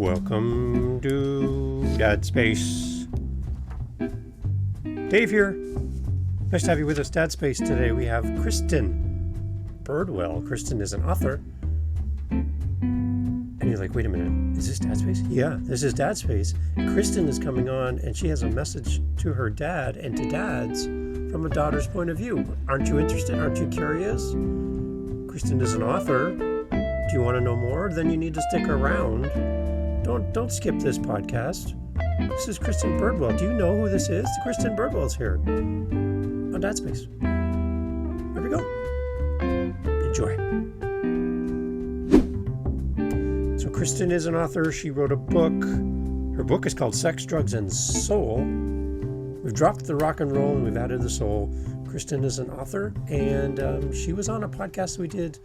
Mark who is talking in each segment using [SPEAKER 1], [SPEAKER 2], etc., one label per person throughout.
[SPEAKER 1] Welcome to Dad Space. Dave here. Nice to have you with us, Dad Space. Today we have Kristin Birdwell. Kristin is an author. And you're like, wait a minute, is this Dad Space? Yeah, this is Dad Space. Kristin is coming on and she has a message to her dad and to dads from a daughter's point of view. Aren't you interested? Aren't you curious? Kristin is an author. Do you want to know more? Then you need to stick around. Don't skip this podcast. This is Kristin Birdwell. Do you know who this is? Kristin Birdwell's here on Dad Space. Here we go. Enjoy. So Kristin is an author. She wrote a book. Her book is called Sex, Drugs, and Soul. We've dropped the rock and roll and we've added the soul. Kristin is an author, and she was on a podcast we did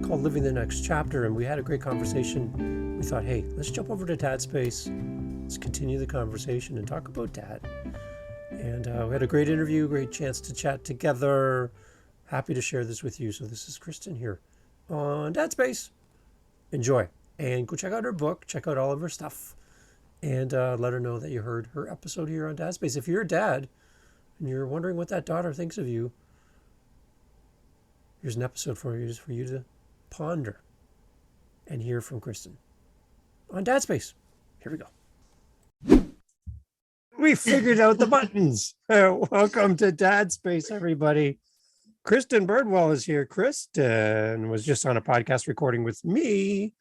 [SPEAKER 1] called Living the Next Chapter, and we had a great conversation. We thought, hey, let's jump over to Dad Space. Let's continue the conversation and talk about Dad. And we had a great interview, great chance to chat together. Happy to share this with you. So this is Kristin here on Dad Space. Enjoy. And go check out her book, check out all of her stuff, and let her know that you heard her episode here on Dad Space. If you're a dad and you're wondering what that daughter thinks of you, here's an episode for you, just for you to ponder and hear from Kristin on Dad Space. Here we go. We figured out the buttons. Welcome to Dad Space, everybody. Kristin Birdwell is here. Kristin was just on a podcast recording with me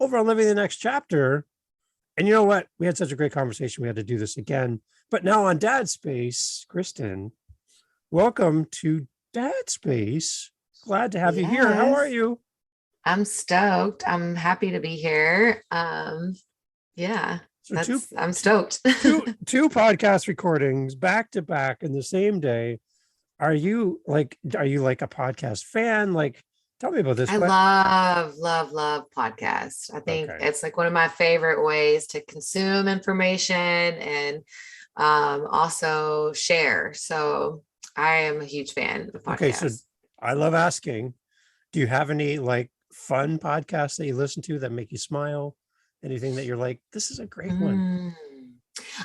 [SPEAKER 1] over on Living the Next Chapter. And you know what? We had such a great conversation. We had to do this again. But now on Dad Space, Kristin, welcome to Dad Space. Glad to have you here. How are you?
[SPEAKER 2] I'm stoked. I'm happy to be here. Yeah,
[SPEAKER 1] so
[SPEAKER 2] I'm stoked.
[SPEAKER 1] two podcast recordings back to back in the same day. Are you like a podcast fan? Like, tell me about this.
[SPEAKER 2] I love podcasts. I think it's like one of my favorite ways to consume information and also share. So I am a huge fan of podcasts.
[SPEAKER 1] Okay, so I love asking, do you have any like fun podcasts that you listen to that make you smile? Anything that you're like, this is a great one?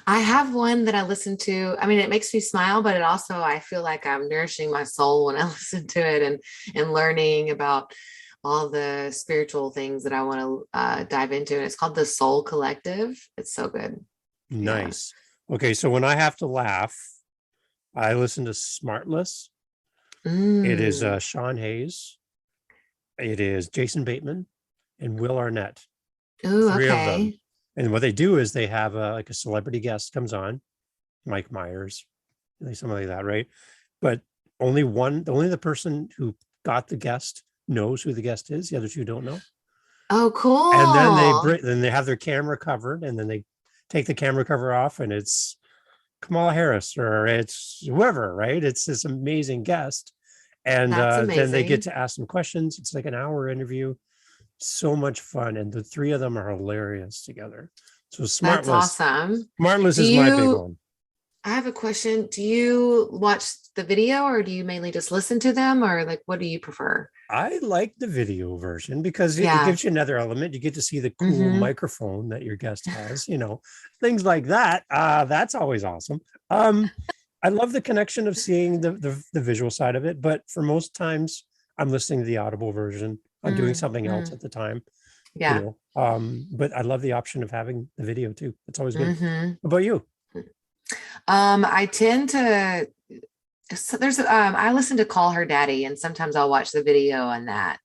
[SPEAKER 2] I have one that I listen to. I mean, it makes me smile, but it also, I feel like I'm nourishing my soul when I listen to it and learning about all the spiritual things that I want to dive into. And it's called The Soul Collective. It's so good.
[SPEAKER 1] Nice. Yeah. Okay. So when I have to laugh, I listen to Smartless. It is Sean Hayes. It is Jason Bateman and Will Arnett.
[SPEAKER 2] Ooh,
[SPEAKER 1] three of
[SPEAKER 2] okay.
[SPEAKER 1] them. And what they do is they have like a celebrity guest comes on, Mike Myers, something like that, right? But only the person who got the guest knows who the guest is. The other two don't know.
[SPEAKER 2] Oh, cool.
[SPEAKER 1] And then they have their camera covered, and then they take the camera cover off, and it's Kamala Harris or it's whoever, right? It's this amazing guest. And then they get to ask them questions. It's like an hour interview. So much fun, and the three of them are hilarious together. So Smartless,
[SPEAKER 2] that's awesome.
[SPEAKER 1] Smartless is my big one.
[SPEAKER 2] I have a question. Do you watch the video, or do you mainly just listen to them, or like what do you prefer?
[SPEAKER 1] I like the video version because it gives you another element. You get to see the cool microphone that your guest has, things like that. That's always awesome. I love the connection of seeing the visual side of it, but for most times I'm listening to the audible version. I'm doing something else at the time.
[SPEAKER 2] Yeah.
[SPEAKER 1] But I love the option of having the video too. It's always good. What about you?
[SPEAKER 2] I tend to, I listen to Call Her Daddy, and sometimes I'll watch the video on that.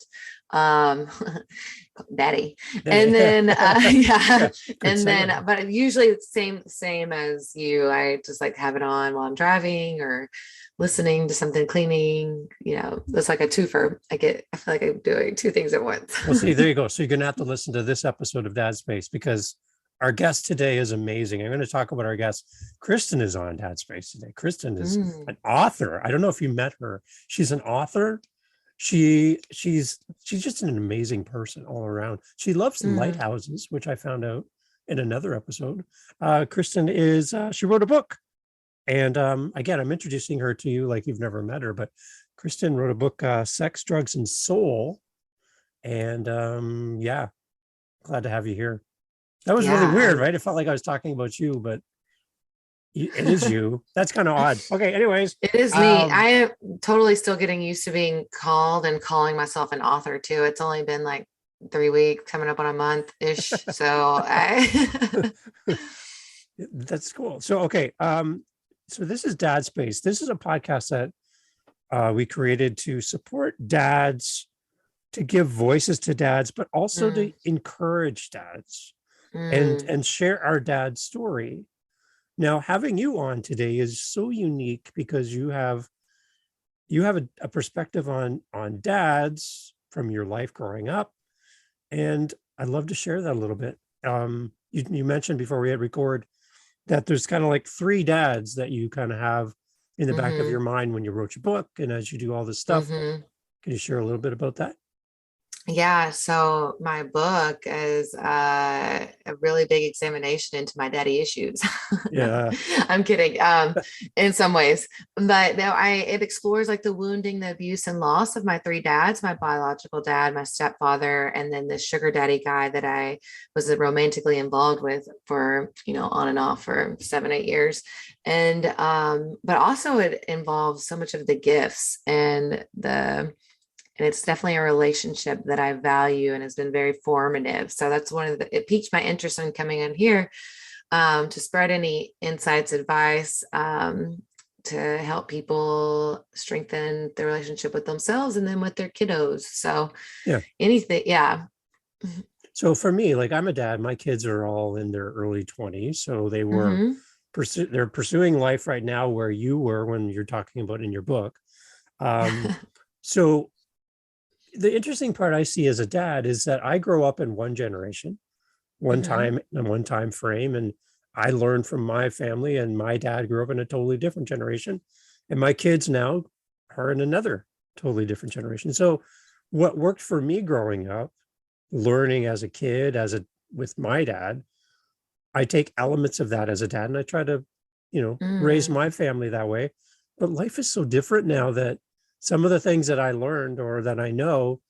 [SPEAKER 2] Daddy. And then, but usually it's same as you. I just like have it on while I'm driving or listening to something, cleaning, it's like a twofer. I feel like I'm doing two things at once.
[SPEAKER 1] Well, see, there you go. So you're going to have to listen to this episode of Dad Space because our guest today is amazing. I'm going to talk about our guest. Kristin is on Dad Space today. Kristin is an author. I don't know if you met her. She's an author. She's just an amazing person all around. She loves lighthouses, which I found out in another episode. Kristin is, she wrote a book. And again, I'm introducing her to you like you've never met her, but Kristin wrote a book, Sex, Drugs, and Soul. And glad to have you here. That was really
[SPEAKER 2] Yeah.
[SPEAKER 1] weird, right? It felt like I was talking about you, but it is you. That's kind of odd. Okay. Anyways,
[SPEAKER 2] It is me.
[SPEAKER 1] um,
[SPEAKER 2] I am totally still getting used to being called and calling myself an author too. It's only been like 3 weeks, coming up on a month ish. So I,
[SPEAKER 1] that's cool. So, okay. So this is Dad Space. This is a podcast that we created to support dads, to give voices to dads, but also to
[SPEAKER 2] mm,
[SPEAKER 1] encourage dads
[SPEAKER 2] mm,
[SPEAKER 1] and share our dad's story. Now, having you on today is so unique because you have a perspective on dads from your life growing up, and I'd love to share that a little bit. You mentioned before we hit record that there's kind of like three dads that you kind of have in the back of
[SPEAKER 2] mm-hmm,
[SPEAKER 1] your mind when you wrote your book and as you do all this stuff.
[SPEAKER 2] mm-hmm.
[SPEAKER 1] Can you share a little bit about that?
[SPEAKER 2] Yeah, so my book is a really big examination into my daddy issues. No,
[SPEAKER 1] Yeah.
[SPEAKER 2] I'm kidding. In some ways, but no, it explores like the wounding, the abuse, and loss of my three dads: my biological dad, my stepfather, and then the sugar daddy guy that I was romantically involved with for on and off for 7, 8 years. And but also it involves so much of the gifts and it's definitely a relationship that I value and has been very formative. So that's it piqued my interest in coming in here to spread any insights, advice, to help people strengthen their relationship with themselves and then with their kiddos. So
[SPEAKER 1] Yeah.
[SPEAKER 2] anything, yeah.
[SPEAKER 1] So for me, like I'm a dad, my kids are all in their early 20s. So
[SPEAKER 2] Mm-hmm.
[SPEAKER 1] they're pursuing life right now where you were when you're talking about in your book. So the interesting part I see as a dad is that I grow up in one generation, one
[SPEAKER 2] Mm-hmm.
[SPEAKER 1] time and one time frame. And I learned from my family, and my dad grew up in a totally different generation. And my kids now are in another totally different generation. So what worked for me growing up, learning as a kid, with my dad, I take elements of that as a dad and I try to, raise
[SPEAKER 2] Mm,
[SPEAKER 1] my family that way. But life is so different now that some of the things that I learned or that I know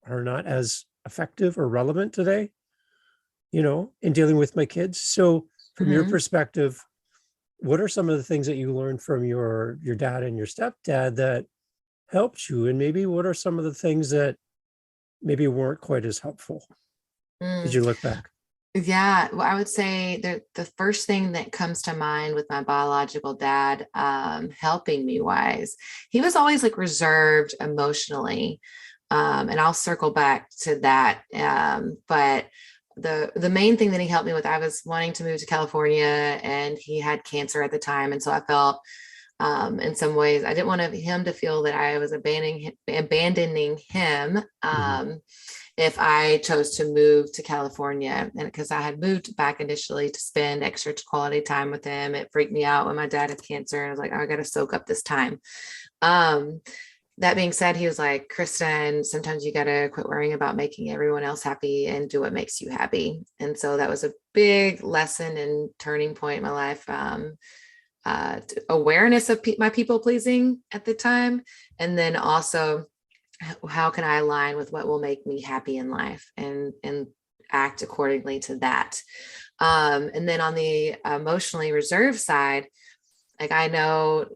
[SPEAKER 1] are not as effective or relevant today, in dealing with my kids. So from your
[SPEAKER 2] mm-hmm.
[SPEAKER 1] perspective, what are some of the things that you learned from your dad and your stepdad that helped you? And maybe what are some of the things that maybe weren't quite as helpful as
[SPEAKER 2] Mm.
[SPEAKER 1] you look back?
[SPEAKER 2] Yeah, well, I would say the first thing that comes to mind with my biological dad, helping me wise, he was always like reserved emotionally. And I'll circle back to that. But the main thing that he helped me with, I was wanting to move to California and he had cancer at the time. And so I felt in some ways I didn't want him to feel that I was abandoning him.
[SPEAKER 1] Mhm.
[SPEAKER 2] If I chose to move to California. And because I had moved back initially to spend extra quality time with him, it freaked me out when my dad had cancer. And I was like, oh, I got to soak up this time. Um, that being said, he was like, Kristin, sometimes you got to quit worrying about making everyone else happy and do what makes you happy. And so that was a big lesson and turning point in my life. Awareness of my people pleasing at the time. And then also, how can I align with what will make me happy in life and act accordingly to that. And then on the emotionally reserved side, like I know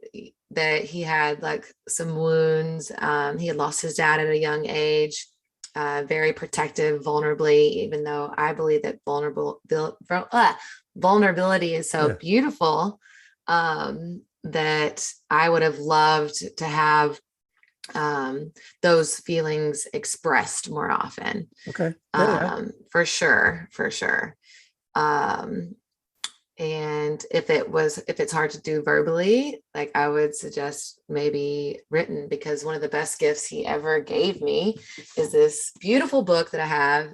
[SPEAKER 2] that he had like some wounds. He had lost his dad at a young age, very protective, vulnerably, even though I believe that vulnerability is so
[SPEAKER 1] Yeah.
[SPEAKER 2] beautiful, that I would have loved to have those feelings expressed more often.
[SPEAKER 1] Okay. Yeah. Yeah.
[SPEAKER 2] For sure, for sure. Um, and if it's hard to do verbally, like I would suggest maybe written, because one of the best gifts he ever gave me is this beautiful book that I have,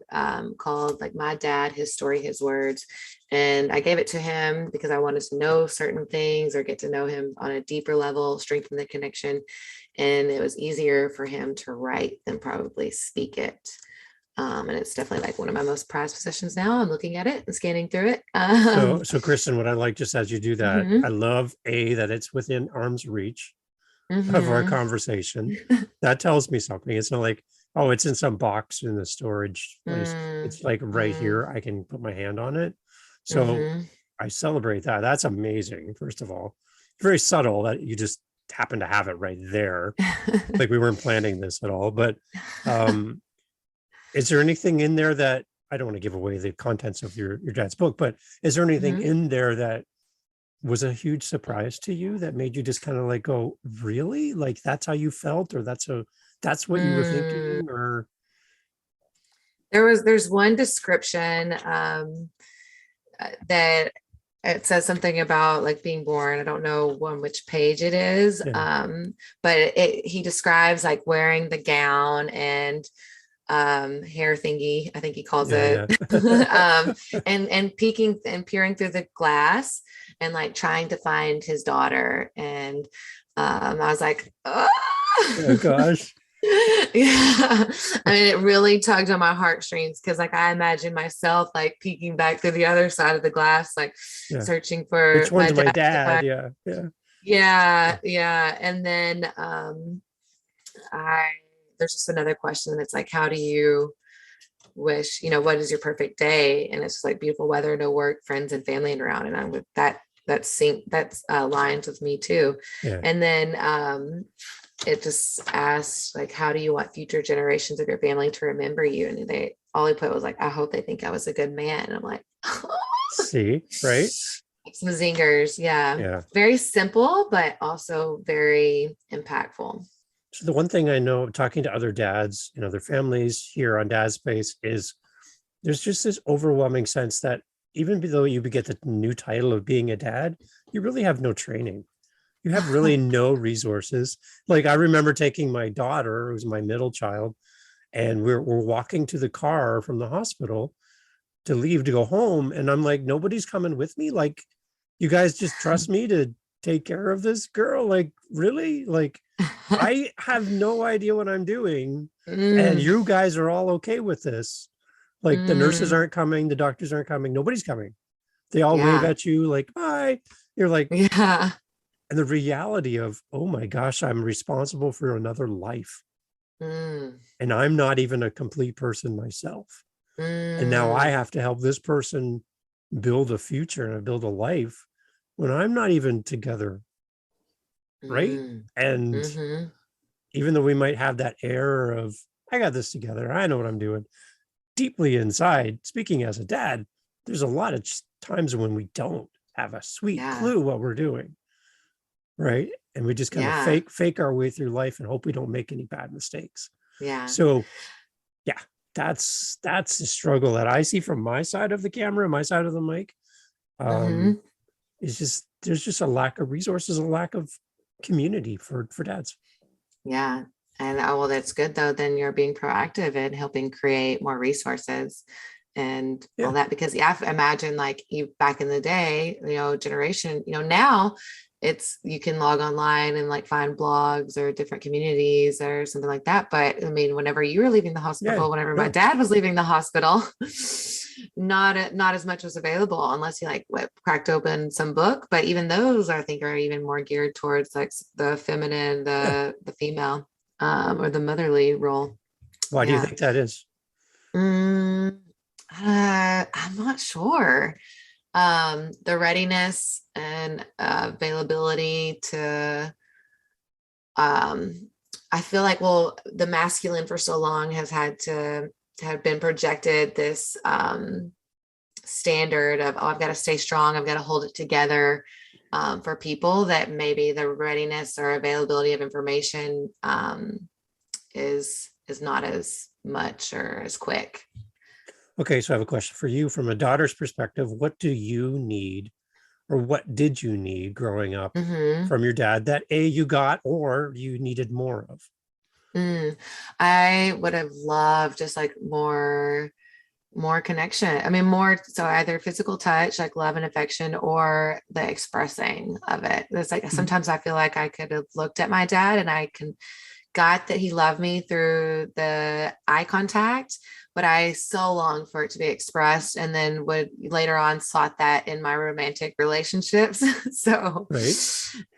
[SPEAKER 2] called like My Dad, His Story, His Words. And I gave it to him because I wanted to know certain things or get to know him on a deeper level, strengthen the connection. And it was easier for him to write than probably speak it. And it's definitely like one of my most prized possessions now. I'm looking at it and scanning through it.
[SPEAKER 1] So Kristin, what I like just as you do that, I
[SPEAKER 2] Mhm,
[SPEAKER 1] love that it's within arm's reach of our
[SPEAKER 2] mhm,
[SPEAKER 1] conversation. That tells me something. It's not like, oh, it's in some box in the storage place.
[SPEAKER 2] mm,
[SPEAKER 1] It's like right
[SPEAKER 2] mm,
[SPEAKER 1] here. I can put my hand on it. So
[SPEAKER 2] Mm-hmm.
[SPEAKER 1] I celebrate that. That's amazing. First of all, very subtle that you just happen to have it right there. Like we weren't planning this at all. But um, is there anything in there that, I don't want to give away the contents of your dad's book, but is there anything
[SPEAKER 2] Mm-hmm.
[SPEAKER 1] in there that was a huge surprise to you that made you just kind of like go, really? Like that's how you felt, or that's what you were
[SPEAKER 2] Mm.
[SPEAKER 1] thinking, or
[SPEAKER 2] There's one description that it says something about like being born. I don't know on which page it is,
[SPEAKER 1] yeah,
[SPEAKER 2] but he describes like wearing the gown and hair thingy, I think he calls it,
[SPEAKER 1] yeah,
[SPEAKER 2] um,
[SPEAKER 1] yeah.
[SPEAKER 2] and peeking and peering through the glass and like trying to find his daughter. And I was like, oh.
[SPEAKER 1] Oh gosh.
[SPEAKER 2] Yeah, I mean, it really tugged on my heartstrings because like I imagine myself like peeking back through the other side of the glass, like
[SPEAKER 1] Yeah.
[SPEAKER 2] searching
[SPEAKER 1] Which
[SPEAKER 2] for my
[SPEAKER 1] one's my
[SPEAKER 2] dad to
[SPEAKER 1] dad?
[SPEAKER 2] find.
[SPEAKER 1] Yeah, yeah,
[SPEAKER 2] Yeah, yeah. And then I there's just another question that's like, how do you wish, what is your perfect day? And it's just like beautiful weather, no work, friends and family and around. And I'm with that, that's lines with me too.
[SPEAKER 1] yeah.
[SPEAKER 2] And then it just asked like, how do you want future generations of your family to remember you? And they all he put was like, I hope they think I was a good man. And I'm like,
[SPEAKER 1] See, right?
[SPEAKER 2] some zingers. Yeah.
[SPEAKER 1] Yeah.
[SPEAKER 2] Very simple, but also very impactful.
[SPEAKER 1] So the one thing I know talking to other dads and other families here on Dad Space is there's just this overwhelming sense that even though you get the new title of being a dad, you really have no training. You have really no resources. Like I remember taking my daughter, who's my middle child, and we're walking to the car from the hospital to leave to go home. And I'm like, nobody's coming with me. Like, you guys just trust me to take care of this girl? Like, really? Like, I have no idea what I'm doing. And
[SPEAKER 2] Mm,
[SPEAKER 1] you guys are all okay with this. Like, the nurses
[SPEAKER 2] mm,
[SPEAKER 1] aren't coming, the doctors aren't coming, nobody's coming. They all wave
[SPEAKER 2] yeah.
[SPEAKER 1] at you, like, bye. You're like,
[SPEAKER 2] Yeah.
[SPEAKER 1] and the reality of, oh my gosh, I'm responsible for another life.
[SPEAKER 2] Mm,
[SPEAKER 1] And I'm not even a complete person myself. And now I
[SPEAKER 2] mm,
[SPEAKER 1] have to help this person build a future and build a life when I'm not even together. Right.
[SPEAKER 2] mm,
[SPEAKER 1] And
[SPEAKER 2] mm-hmm.
[SPEAKER 1] even though we might have that air of, I got this together, I know what I'm doing, deeply inside, speaking as a dad, there's a lot of times when we don't have a sweet
[SPEAKER 2] Yeah.
[SPEAKER 1] clue what we're doing. Right. And we just kind of
[SPEAKER 2] Yeah.
[SPEAKER 1] fake our way through life and hope we don't make any bad mistakes.
[SPEAKER 2] Yeah.
[SPEAKER 1] So yeah, that's the struggle that I see from my side of the camera, my side of the mic.
[SPEAKER 2] Mm-hmm.
[SPEAKER 1] It's just, there's just a lack of resources, a lack of community for dads.
[SPEAKER 2] Yeah. And oh, well, that's good though. Then you're being proactive and helping create more resources and all
[SPEAKER 1] Yeah.
[SPEAKER 2] that. Because yeah, I imagine like you back in the day, generation, now it's you can log online and like find blogs or different communities or something like that. But I mean, whenever you were leaving the
[SPEAKER 1] Yeah.
[SPEAKER 2] hospital, whenever my
[SPEAKER 1] No.
[SPEAKER 2] dad was leaving the hospital, not as much was available unless you like cracked open some book. But even those I think are even more geared towards like the feminine,
[SPEAKER 1] Yeah.
[SPEAKER 2] the female, or the motherly role.
[SPEAKER 1] Why do you
[SPEAKER 2] Yeah.
[SPEAKER 1] think that is?
[SPEAKER 2] Mm, I'm not sure. The readiness and availability to I feel like, well, the masculine for so long has had to have been projected this standard of, oh, I've got to stay strong, I've got to hold it together, for people that maybe the readiness or availability of information is not as much or as quick.
[SPEAKER 1] Okay, so I have a question for you from a daughter's perspective. What do you need, or what did you need growing up
[SPEAKER 2] Mm-hmm.
[SPEAKER 1] from your dad that A, you got, or you needed more of?
[SPEAKER 2] I would have loved just like more connection. I mean, more so either physical touch, like love and affection, or the expressing of it. It's like
[SPEAKER 1] Mhm.
[SPEAKER 2] sometimes I feel like I could have looked at my dad and I got that he loved me through the eye contact, but I so longed for it to be expressed, and then would later on sought that in my romantic relationships. So
[SPEAKER 1] Right?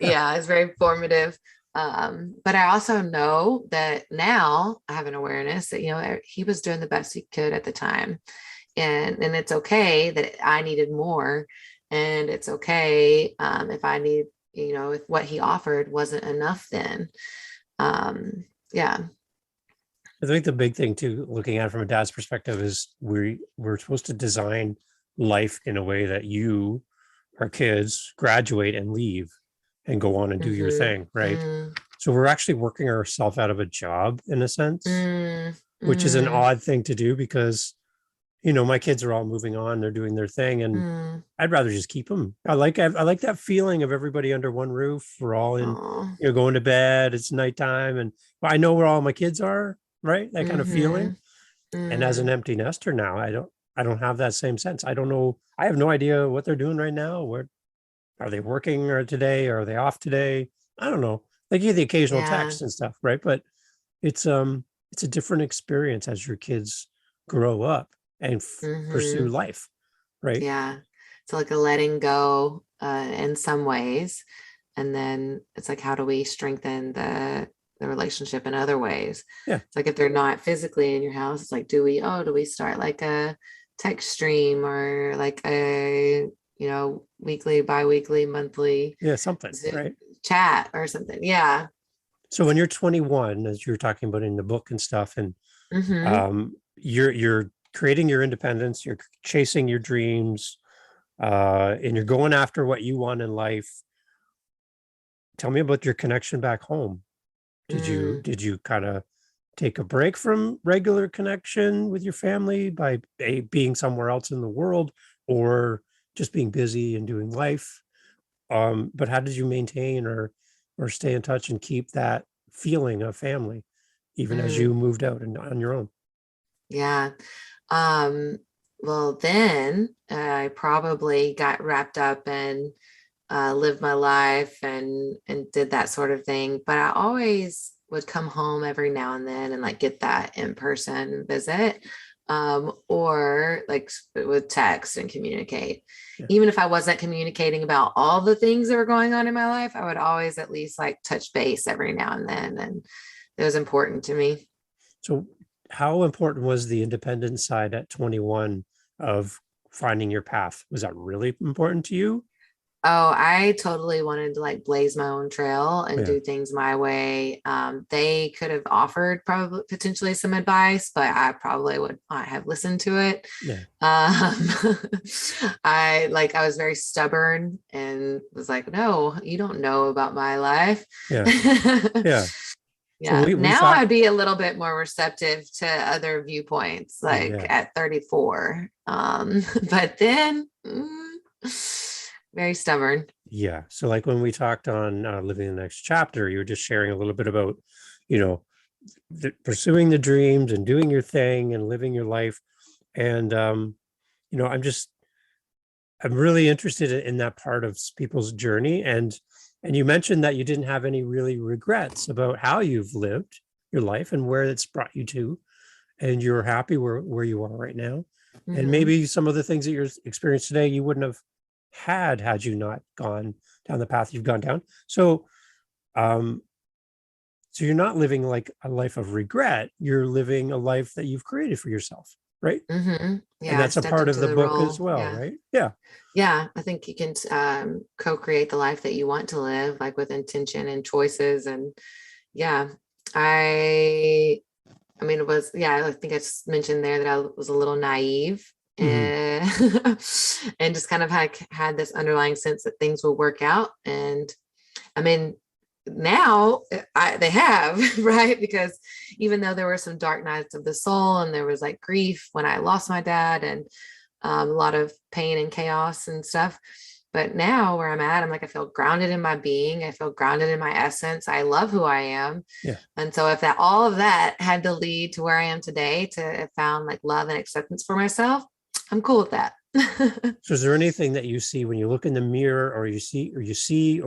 [SPEAKER 1] Yeah.
[SPEAKER 2] yeah, it's very formative. But I also know that now I have an awareness that, he was doing the best he could at the time. and it's okay that I needed more, and it's okay if I need, if what he offered wasn't enough then. Yeah.
[SPEAKER 1] I think the big thing too, looking at it from a dad's perspective, is we're supposed to design life in a way that you, our kids, graduate and leave and go on and do your
[SPEAKER 2] Mm-hmm.
[SPEAKER 1] thing, right?
[SPEAKER 2] Mm,
[SPEAKER 1] So we're actually working ourselves out of a job in a sense,
[SPEAKER 2] mm,
[SPEAKER 1] which is an
[SPEAKER 2] mm,
[SPEAKER 1] odd thing to do because my kids are all moving on, they're doing their thing, and
[SPEAKER 2] mm.
[SPEAKER 1] I'd rather just keep them. I like that feeling of everybody under one roof. We're all in,
[SPEAKER 2] Oh.
[SPEAKER 1] going to bed. It's nighttime, and I know where all my kids are, right? That kind of feeling.
[SPEAKER 2] Mm-hmm.
[SPEAKER 1] And as an
[SPEAKER 2] Mm.
[SPEAKER 1] empty nester now, I don't have that same sense. I don't know. I have no idea what they're doing right now. Where are they working or today? Or are they off today? I don't know. They give the occasional
[SPEAKER 2] Yeah.
[SPEAKER 1] text and stuff, right? But it's a different experience as your kids grow up and pursue
[SPEAKER 2] Mm-hmm.
[SPEAKER 1] life, right?
[SPEAKER 2] Yeah. It's like a letting go in some ways. And then it's like, how do we strengthen the relationship in other ways?
[SPEAKER 1] Yeah.
[SPEAKER 2] It's like if they're not physically in your house, it's like, do we start like a text stream or like a, weekly, bi-weekly, monthly
[SPEAKER 1] Yeah, something,
[SPEAKER 2] Zoom
[SPEAKER 1] right?
[SPEAKER 2] chat or something. Yeah.
[SPEAKER 1] So when you're 21, as you were talking about in the book and stuff, and
[SPEAKER 2] Mm-hmm.
[SPEAKER 1] you're creating your independence, you're chasing your dreams, and you're going after what you want in life. Tell me about your connection back home. Did you
[SPEAKER 2] Mm.
[SPEAKER 1] did you kind of take a break from regular connection with your family by being somewhere else in the world, or just being busy and doing life? But how did you maintain or stay in touch and keep that feeling of family, even as
[SPEAKER 2] Mm.
[SPEAKER 1] you moved out and on your own?
[SPEAKER 2] Yeah. Um, well, then I probably got wrapped up and lived my life and did that sort of thing. But I always would come home every now and then and like get that in-person visit, or like with text and communicate.
[SPEAKER 1] Yeah.
[SPEAKER 2] Even if I wasn't communicating about all the things that were going on in my life, I would always at least like touch base every now and then, and it was important to me.
[SPEAKER 1] So, how important was the independent side at 21 of finding your path? Was that really important to you?
[SPEAKER 2] Oh, I totally wanted to like blaze my own trail and
[SPEAKER 1] Yeah.
[SPEAKER 2] do things my way. They could have offered probably potentially some advice, but I probably would not have listened to it.
[SPEAKER 1] Yeah.
[SPEAKER 2] Um, I was very stubborn and was like, no, you don't know about my life.
[SPEAKER 1] Yeah. Yeah. So
[SPEAKER 2] Yeah.
[SPEAKER 1] we
[SPEAKER 2] Now
[SPEAKER 1] talked.
[SPEAKER 2] I'd be a little bit more receptive to other viewpoints, like
[SPEAKER 1] Yeah.
[SPEAKER 2] at 34. But then very stubborn.
[SPEAKER 1] Yeah. So, like when we talked on Living the Next Chapter, you were just sharing a little bit about, you know, pursuing the dreams and doing your thing and living your life. And, you know, I'm really interested in that part of people's journey. And you mentioned that you didn't have any really regrets about how you've lived your life and where it's brought you to, and you're happy where you are right now. And
[SPEAKER 2] Hmm.
[SPEAKER 1] maybe some of the things that you're experiencing today you wouldn't have had you not gone down the path you've gone down. Um so you're not living like a life of regret, you're living a life that you've created for yourself, right?
[SPEAKER 2] Hmm.
[SPEAKER 1] And
[SPEAKER 2] Yeah, I
[SPEAKER 1] that's a
[SPEAKER 2] stepped
[SPEAKER 1] part of
[SPEAKER 2] into
[SPEAKER 1] the
[SPEAKER 2] the
[SPEAKER 1] book as
[SPEAKER 2] role.
[SPEAKER 1] well,
[SPEAKER 2] Yeah.
[SPEAKER 1] right? Yeah.
[SPEAKER 2] Yeah. I think you can co-create the life that you want to live, like with intention and choices. And yeah, I I mean, it was, yeah, I think I just mentioned there that I was a little naive
[SPEAKER 1] Hmm.
[SPEAKER 2] and, and just kind of had this underlying sense that things will work out. And I mean, now they have, right? Because even though there were some dark nights of the soul and there was like grief when I lost my dad and a lot of pain and chaos and stuff. But now where I'm at, I'm like, I feel grounded in my being. I feel grounded in my essence. I love who I am.
[SPEAKER 1] Yeah.
[SPEAKER 2] And so if that all of that had to lead to where I am today, to have found like love and acceptance for myself, I'm cool with that.
[SPEAKER 1] So is there anything that you see when you look in the mirror, or you see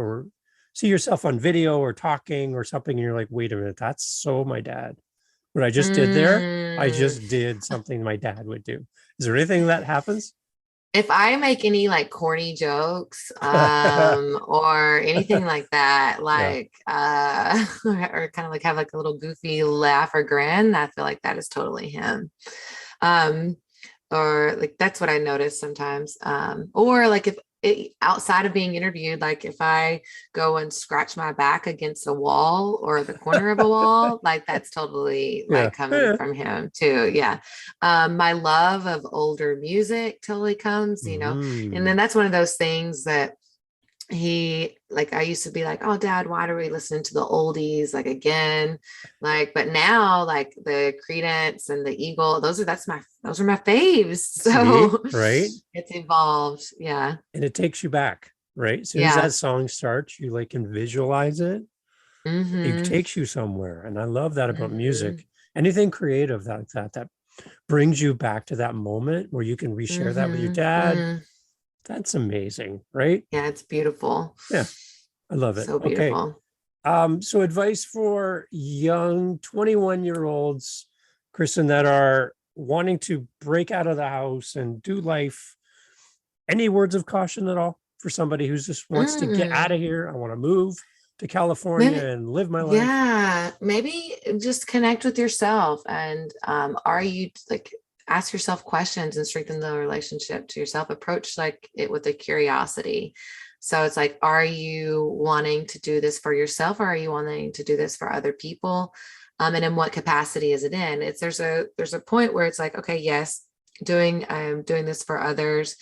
[SPEAKER 1] yourself on video or talking or something, and you're like, wait a minute, that's so my dad. What I just did there, I
[SPEAKER 2] Mm,
[SPEAKER 1] just did something my dad would do. Is there anything that happens?
[SPEAKER 2] if I make any like corny jokes, or anything like that,
[SPEAKER 1] Yeah.
[SPEAKER 2] like, or kind of like have like a little goofy laugh or grin, I feel like that is totally him. Um, or like that's what I notice sometimes. Or like if outside of being interviewed, like if I go and scratch my back against a wall or the corner of a wall, like that's totally
[SPEAKER 1] Yeah.
[SPEAKER 2] like coming
[SPEAKER 1] Yeah.
[SPEAKER 2] from him too. Yeah. My love of older music totally comes, and then
[SPEAKER 1] Mm.
[SPEAKER 2] that's one of those things that I used to be like, oh dad, why do we listen to the oldies like again, like, but now like the Credence and the Eagle, those are my faves.
[SPEAKER 1] See,
[SPEAKER 2] So
[SPEAKER 1] right?
[SPEAKER 2] it's evolved. Yeah.
[SPEAKER 1] And it takes you back, right? As soon as
[SPEAKER 2] Yeah.
[SPEAKER 1] that song starts, you like can visualize it. It
[SPEAKER 2] Mm-hmm.
[SPEAKER 1] takes you somewhere. And I love that about
[SPEAKER 2] Mm-hmm.
[SPEAKER 1] music. Anything creative that brings you back to that moment where you can reshare that with your
[SPEAKER 2] Mm-hmm.
[SPEAKER 1] dad.
[SPEAKER 2] Mm.
[SPEAKER 1] That's amazing, right?
[SPEAKER 2] Yeah, it's beautiful.
[SPEAKER 1] Yeah, I love it.
[SPEAKER 2] So
[SPEAKER 1] Okay.
[SPEAKER 2] beautiful.
[SPEAKER 1] So advice for young 21-year-olds, Kristen, that are wanting to break out of the house and do life. Any words of caution at all for somebody who just wants to get out
[SPEAKER 2] Mm.
[SPEAKER 1] of here? I want to move to California
[SPEAKER 2] Maybe,
[SPEAKER 1] and live my life.
[SPEAKER 2] yeah, maybe just connect with yourself and are you like ask yourself questions and strengthen the relationship to yourself. Approach like it with a curiosity. So it's like, are you wanting to do this for yourself or are you wanting to do this for other people? And in what capacity is it in? There's a point where it's like, okay, yes, I'm doing this for others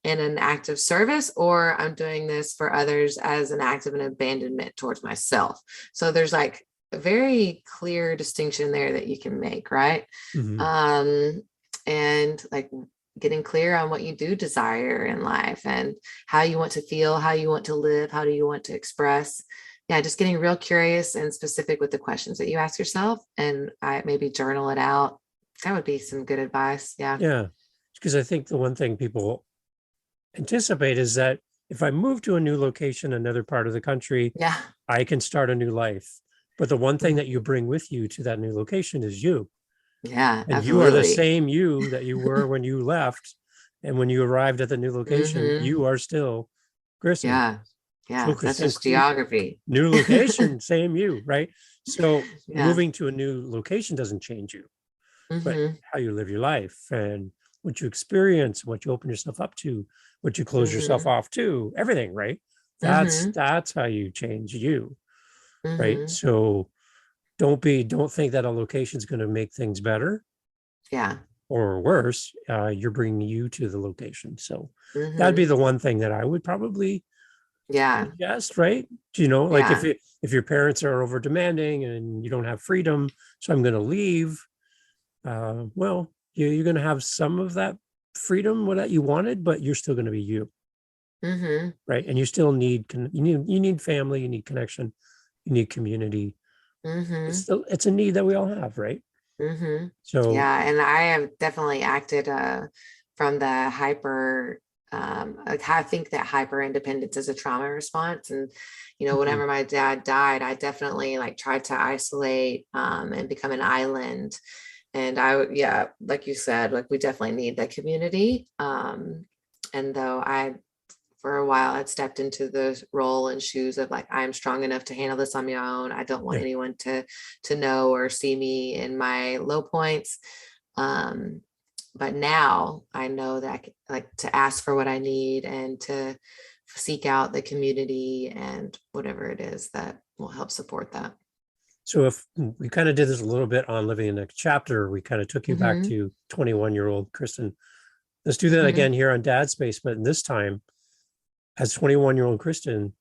[SPEAKER 2] in an act of service, or I'm doing this for others as an act of an abandonment towards myself. So there's like a very clear distinction there that you can make, right?
[SPEAKER 1] Mhm.
[SPEAKER 2] And like getting clear on what you do desire in life and how you want to feel, how you want to live, how do you want to express. Yeah, just getting real curious and specific with the questions that you ask yourself, and I maybe journal it out. That would be some good advice. Yeah.
[SPEAKER 1] Yeah, because I think the one thing people anticipate is that if I move to a new location, another part of the country,
[SPEAKER 2] Yeah.
[SPEAKER 1] I can start a new life. But the one thing
[SPEAKER 2] Mhm.
[SPEAKER 1] that you bring with you to that new location is you.
[SPEAKER 2] Yeah,
[SPEAKER 1] And you are the
[SPEAKER 2] absolutely.
[SPEAKER 1] same you that you were when you left. And when you arrived at the new location,
[SPEAKER 2] Hmm.
[SPEAKER 1] you are still Kristen.
[SPEAKER 2] Yeah.
[SPEAKER 1] So
[SPEAKER 2] Yeah. That's
[SPEAKER 1] Kristen,
[SPEAKER 2] just geography.
[SPEAKER 1] new location, same you, right? So
[SPEAKER 2] Yeah.
[SPEAKER 1] moving to a new location doesn't change you, but
[SPEAKER 2] Hmm.
[SPEAKER 1] how you live your life and what you experience, what you open yourself up to, what you close yourself
[SPEAKER 2] Hmm.
[SPEAKER 1] off to, everything, right? That's
[SPEAKER 2] Hmm.
[SPEAKER 1] that's how you change you, right?
[SPEAKER 2] Hmm.
[SPEAKER 1] So don't think that a location is going to make things better
[SPEAKER 2] Yeah.
[SPEAKER 1] or worse. You're bringing you to the location. So that'd be
[SPEAKER 2] Hmm.
[SPEAKER 1] the one thing that I would probably
[SPEAKER 2] Yeah.
[SPEAKER 1] suggest, right? Like
[SPEAKER 2] Yeah.
[SPEAKER 1] if your parents are over demanding and you don't have freedom, so I'm going to leave. Well, you're going to have some of that freedom that you wanted, but you're still going to be you,
[SPEAKER 2] Hmm.
[SPEAKER 1] right? And you still need family, you need connection, you need community.
[SPEAKER 2] Hmm.
[SPEAKER 1] It's a need that we all have, right?
[SPEAKER 2] Hmm.
[SPEAKER 1] So
[SPEAKER 2] Yeah. And I have definitely acted from the hyper, like I think that hyper independence is a trauma response. And,
[SPEAKER 1] mhm,
[SPEAKER 2] whenever my dad died, I definitely like tried to isolate and become an island. And yeah, like you said, like we definitely need that community. And though for a while I'd stepped into the role and shoes of like I'm strong enough to handle this on my own. I don't want
[SPEAKER 1] yeah.
[SPEAKER 2] anyone to know or see me in my low points. Um, but now I know that I can, like to ask for what I need and to seek out the community and whatever it is that will help support that.
[SPEAKER 1] So if we kind of did this a little bit on living the next chapter, we kind of took you back
[SPEAKER 2] Mm-hmm.
[SPEAKER 1] to 21-year-old Kristen. Let's do that
[SPEAKER 2] Mm-hmm.
[SPEAKER 1] again here on Dad Space, but this time as 21-year-old Kristen,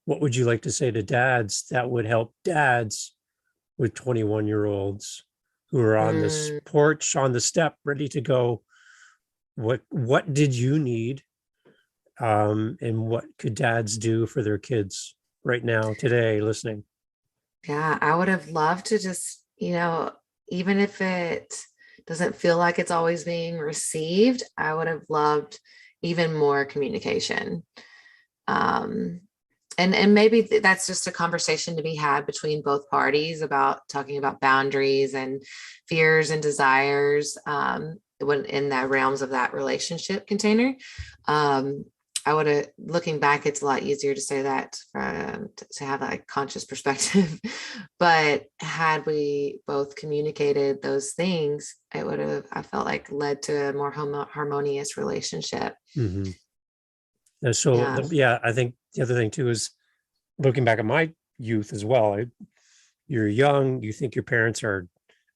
[SPEAKER 1] what would you like to say to dads that would help dads with 21-year-olds who are on this
[SPEAKER 2] Mm,
[SPEAKER 1] porch, on the step, ready to go? What did you need? And what could dads do for their kids right now, today, listening?
[SPEAKER 2] yeah, I would have loved to just, even if it doesn't feel like it's always being received, I would have loved even more communication. Um, and maybe that's just a conversation to be had between both parties about talking about boundaries and fears and desires when in the realms of that relationship container. Um, I would have, looking back, it's a lot easier to say that, to have that conscious perspective. But had we both communicated those things, it would have, I felt like, led to a more harmonious relationship.
[SPEAKER 1] Mm-hmm. And so,
[SPEAKER 2] Yeah.
[SPEAKER 1] I think the other thing too is looking back at my youth as well. You're young, you think your parents are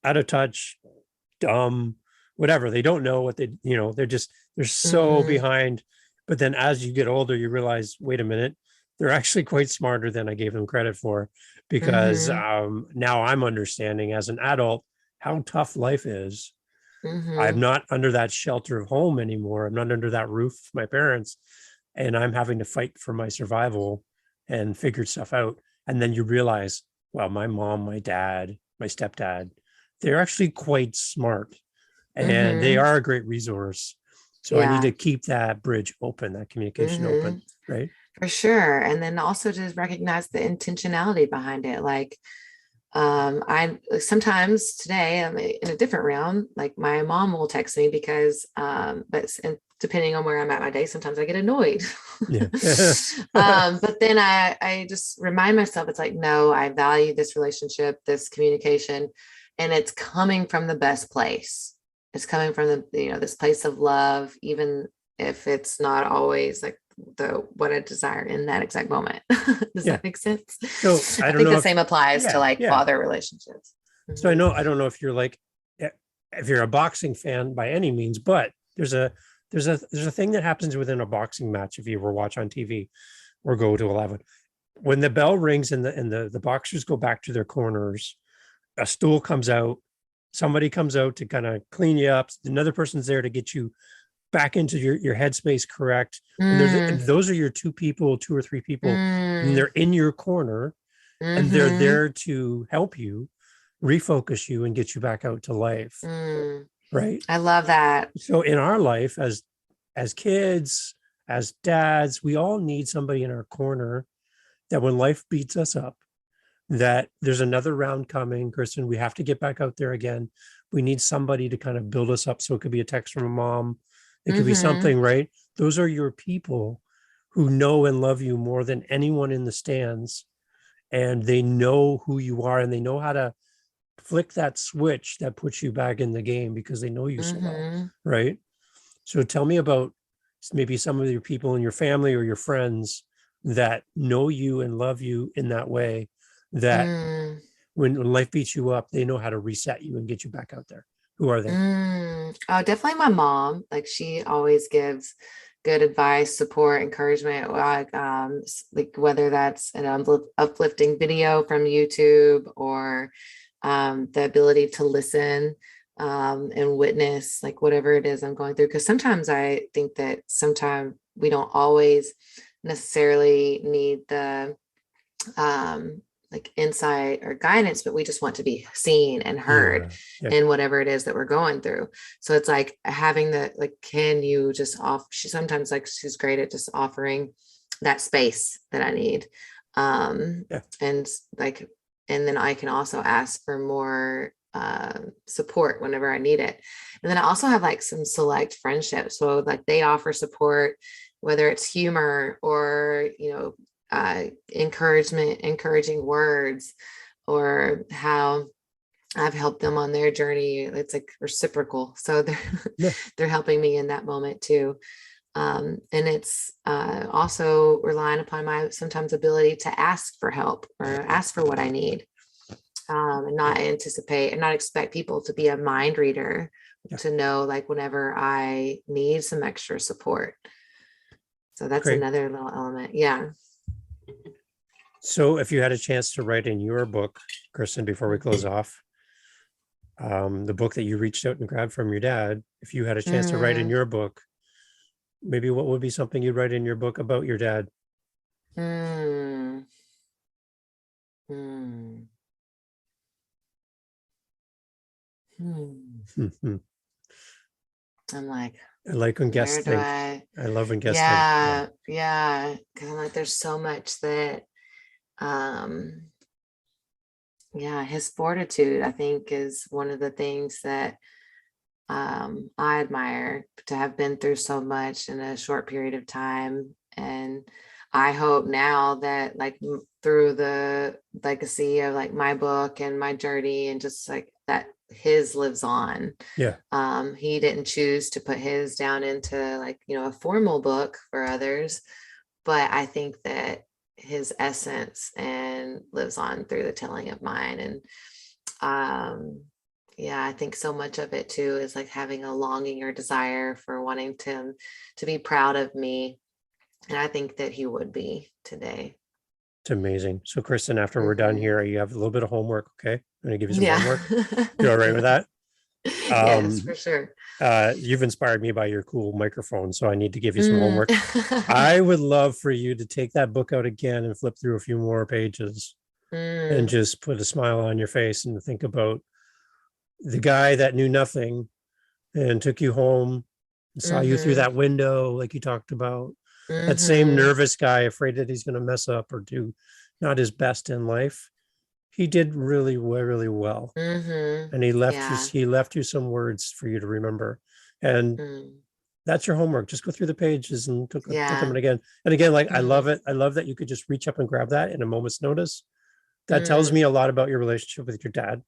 [SPEAKER 1] out of touch, dumb, whatever. They don't know what they're so
[SPEAKER 2] Mm-hmm.
[SPEAKER 1] behind. But then as you get older, you realize, wait a minute, they're actually quite smarter than I gave them credit for, because
[SPEAKER 2] Mm-hmm.
[SPEAKER 1] now I'm understanding as an adult how tough life is. I'm
[SPEAKER 2] Mm-hmm.
[SPEAKER 1] not under that shelter of home anymore. I'm not under that roof of my parents, and I'm having to fight for my survival and figure stuff out. And then you realize, well, my mom, my dad, my stepdad, they're actually quite smart and they
[SPEAKER 2] Mm-hmm.
[SPEAKER 1] are a great resource. So I need
[SPEAKER 2] Yeah.
[SPEAKER 1] to keep that bridge open, that communication
[SPEAKER 2] Mm-hmm.
[SPEAKER 1] open, right?
[SPEAKER 2] For sure. And then also just recognize the intentionality behind it. Like, I sometimes today I'm in a different realm. Like my mom will text me because, and depending on where I'm at my day, sometimes I get annoyed.
[SPEAKER 1] Yeah.
[SPEAKER 2] But then I just remind myself, it's like, no, I value this relationship, this communication, and it's coming from the best place. It's coming from this place of love, even if it's not always like what I desire in that exact moment. Does
[SPEAKER 1] Yeah.
[SPEAKER 2] that make sense?
[SPEAKER 1] So I
[SPEAKER 2] I
[SPEAKER 1] don't
[SPEAKER 2] think
[SPEAKER 1] know
[SPEAKER 2] the
[SPEAKER 1] if,
[SPEAKER 2] same applies to
[SPEAKER 1] yeah,
[SPEAKER 2] like
[SPEAKER 1] yeah.
[SPEAKER 2] father relationships.
[SPEAKER 1] So
[SPEAKER 2] Mhm.
[SPEAKER 1] I don't know if you're like, if you're a boxing fan by any means, but there's a thing that happens within a boxing match if you ever watch on TV or go to a live one. When the bell rings and the boxers go back to their corners, a stool comes out, somebody comes out to kind of clean you up, another person's there to get you back into your headspace correct. And
[SPEAKER 2] Mm,
[SPEAKER 1] those are your two or three people, and
[SPEAKER 2] mm,
[SPEAKER 1] they're in your corner and they're
[SPEAKER 2] mhm,
[SPEAKER 1] there to help you refocus you and get you back out to life,
[SPEAKER 2] mm.
[SPEAKER 1] right?
[SPEAKER 2] I love that.
[SPEAKER 1] So in our life as kids, as dads, we all need somebody in our corner that when life beats us up, that there's another round coming, Kristin, we have to get back out there again. We need somebody to kind of build us up. So it could be a text from a mom, it could be
[SPEAKER 2] Hmm.
[SPEAKER 1] something, right? Those are your people who know and love you more than anyone in the stands, and they know who you are and they know how to flick that switch that puts you back in the game because they know you so well,
[SPEAKER 2] Hmm.
[SPEAKER 1] right? So tell me about maybe some of your people in your family or your friends that know you and love you in that way, that
[SPEAKER 2] Mm,
[SPEAKER 1] when life beats you up, they know how to reset you and get you back out there. Who are they?
[SPEAKER 2] mm. Oh, definitely my mom. Like she always gives good advice, support, encouragement. Like whether that's an uplifting video from YouTube or the ability to listen and witness like whatever it is I'm going through. Because sometimes I think that sometimes we don't always necessarily need the like insight or guidance, but we just want to be seen and heard
[SPEAKER 1] Yeah. Yeah.
[SPEAKER 2] in whatever it is that we're going through. So it's like having the like, can you just off? She sometimes like she's great at just offering that space that I need.
[SPEAKER 1] Yeah.
[SPEAKER 2] And like, and then I can also ask for more support whenever I need it. And then I also have like some select friendships. So like they offer support, whether it's humor or, encouraging words, or how I've helped them on their journey. It's like reciprocal. So they're
[SPEAKER 1] Yeah.
[SPEAKER 2] they're helping me in that moment too. And it's also relying upon my sometimes ability to ask for help or ask for what I need, and not anticipate and not expect people to be a mind reader
[SPEAKER 1] Yeah.
[SPEAKER 2] to know like whenever I need some extra support. So that's
[SPEAKER 1] Great.
[SPEAKER 2] another little element. Yeah.
[SPEAKER 1] So if you had a chance to write in your book, Kristin, before we close off, the book that you reached out and grabbed from your dad, if you had a chance to write in
[SPEAKER 2] Mm,
[SPEAKER 1] your book, maybe what would be something you'd write in your book about your dad?
[SPEAKER 2] mm, mm, hmm.
[SPEAKER 1] Mhm.
[SPEAKER 2] I'm like,
[SPEAKER 1] I like when guests
[SPEAKER 2] where do
[SPEAKER 1] think.
[SPEAKER 2] I?
[SPEAKER 1] I love when guests think. Yeah.
[SPEAKER 2] Yeah, yeah. Because I'm like, there's so much that, um, yeah, his fortitude, I think, is one of the things that I admire to have been through so much in a short period of time. And I hope now that like through the legacy of like my book and my journey and just like that his lives on.
[SPEAKER 1] Yeah.
[SPEAKER 2] He didn't choose to put his down into like, a formal book for others, but I think that his essence and lives on through the telling of mine. And yeah, I think so much of it too is like having a longing or desire for wanting to be proud of me. And I think that he would be today.
[SPEAKER 1] It's amazing. So Kristin, after we're done here, you have a little bit of homework. Okay. I'm going to give you some homework. You all right with that?
[SPEAKER 2] Yes, for sure.
[SPEAKER 1] You've inspired me by your cool microphone, so I need to give you some homework. I would love for you to take that book out again and flip through a few more pages and just put a smile on your face and think about the guy that knew nothing and took you home and saw you through that window, like you talked about. That same nervous guy, afraid that he's going to mess up or do not his best in life. He did really, really well. And he left you some words for you to remember. And that's your homework. Just go through the pages and look them again. And again, like, I love it. I love that you could just reach up and grab that in a moment's notice. That tells me a lot about your relationship with your dad.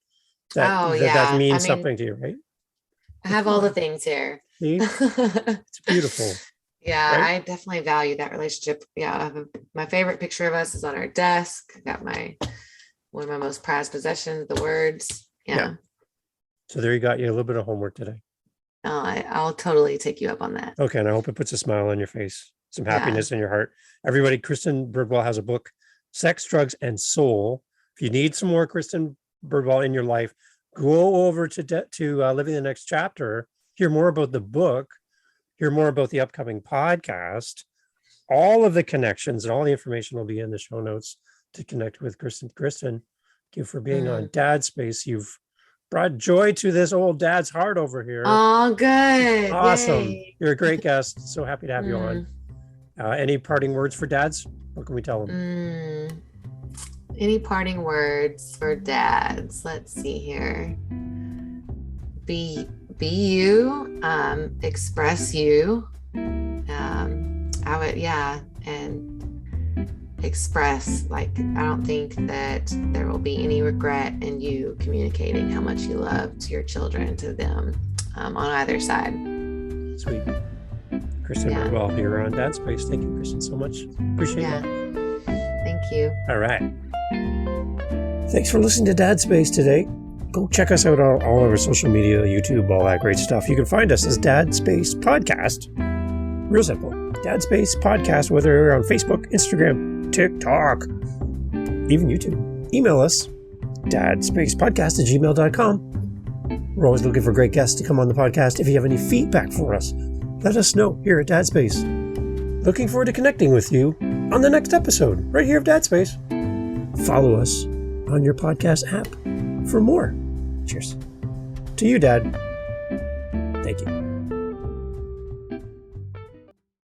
[SPEAKER 1] That means something to you, right?
[SPEAKER 2] I have all the things here.
[SPEAKER 1] See? It's beautiful.
[SPEAKER 2] Yeah, right? I definitely value that relationship. Yeah, my favorite picture of us is on our desk. I got one of my most prized possessions, the words. Yeah.
[SPEAKER 1] So there you got you a little bit of homework today.
[SPEAKER 2] I'll totally take you up on that.
[SPEAKER 1] Okay, and I hope it puts a smile on your face, some happiness in your heart. Everybody, Kristin Birdwell has a book, Sex, Drugs, and Soul. If you need some more Kristin Birdwell in your life, go over to Living the Next Chapter, hear more about the book, hear more about the upcoming podcast. All of the connections and all the information will be in the show notes to connect with Kristin. Kristin, thank you for being on Dad Space. You've brought joy to this old dad's heart over here.
[SPEAKER 2] Oh, good.
[SPEAKER 1] Awesome.
[SPEAKER 2] Yay.
[SPEAKER 1] You're a great guest. So happy to have you on. Any parting words for dads? What can we tell them?
[SPEAKER 2] Any parting words for dads? Let's see here. Be you, express you. And express, like, I don't think that there will be any regret in you communicating how much you love to your children, to them, on either side.
[SPEAKER 1] Sweet. Kristin Birdwell here on Dad Space. Thank you, Kristin, so much. Appreciate it.
[SPEAKER 2] Thank you.
[SPEAKER 1] All right. Thanks for listening to Dad Space today. Go check us out on all of our social media, YouTube, all that great stuff. You can find us as Dad Space Podcast. Real simple. Dad Space Podcast, whether you're on Facebook, Instagram, TikTok, even YouTube. Email us, dadspacepodcast@gmail.com. We're always looking for great guests to come on the podcast. If you have any feedback for us, let us know here at Dad Space. Looking forward to connecting with you on the next episode, right here of Dad Space. Follow us on your podcast app for more. Cheers. To you, Dad. Thank you.